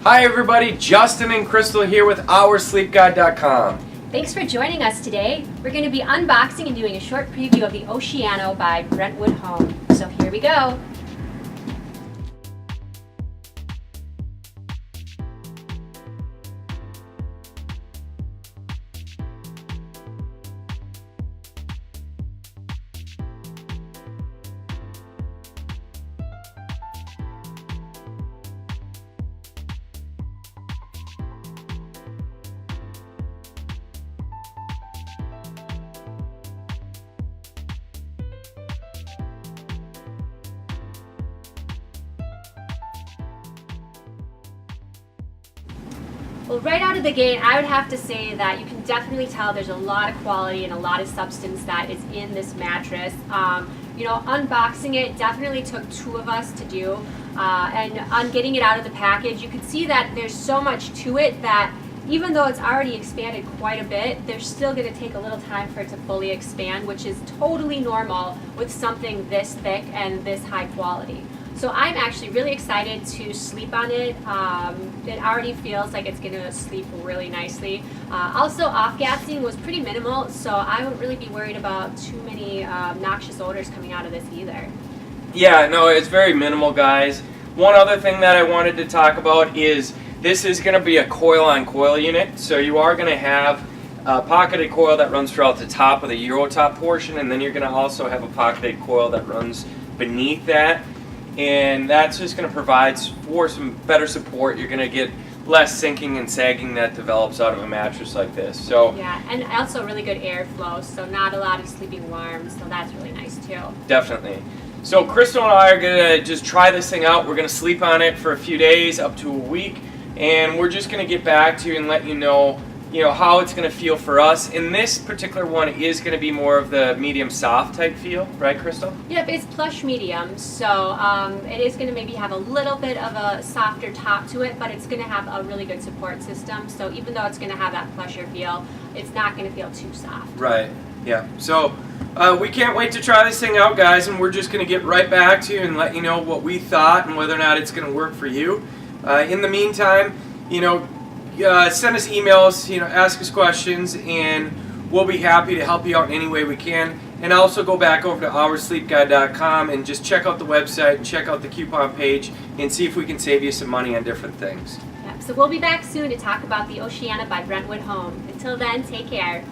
Hi everybody, Justin and Crystal here with OurSleepGuide.com. Thanks for joining us today. We're going to be unboxing and doing a short preview of the Oceano by Brentwood Home. So here we go. Well, right out of the gate, I would have to say that you can definitely tell there's a lot of quality and a lot of substance that is in this mattress. Unboxing it definitely took two of us to do. And on getting it out of the package, you could see that there's so much to it that even though it's already expanded quite a bit, there's still going to take a little time for it to fully expand, which is totally normal with something this thick and this high quality. So I'm actually really excited to sleep on it. It already feels like it's going to sleep really nicely. Also, off-gassing was pretty minimal, so I wouldn't really be worried about too many noxious odors coming out of this either. Yeah, no, it's very minimal, guys. One other thing that I wanted to talk about is this is going to be a coil-on-coil unit, so you are going to have a pocketed coil that runs throughout the top of the Euro top portion, and then you're going to also have a pocketed coil that runs beneath that. And that's just going to provide for some better support. You're going to get less sinking and sagging that develops out of a mattress like this. So yeah, and also really good airflow, so not a lot of sleeping warm, so that's really nice too. Definitely. So Crystal and I are going to just try this thing out. We're going to sleep on it for a few days, up to a week, and we're just going to get back to you and let you know how it's going to feel for us. And this particular one is going to be more of the medium soft type feel, right, Crystal? Yep, it's plush medium, so it is going to maybe have a little bit of a softer top to it, but it's going to have a really good support system. So even though it's going to have that plusher feel, it's not going to feel too soft. Right, yeah. So we can't wait to try this thing out, guys, and we're just going to get right back to you and let you know what we thought and whether or not it's going to work for you. In the meantime, send us emails, ask us questions, and we'll be happy to help you out in any way we can. And also go back over to OurSleepGuide.com and just check out the website and check out the coupon page and see if we can save you some money on different things. Yep, so we'll be back soon to talk about the Oceano by Brentwood Home. Until then, take care.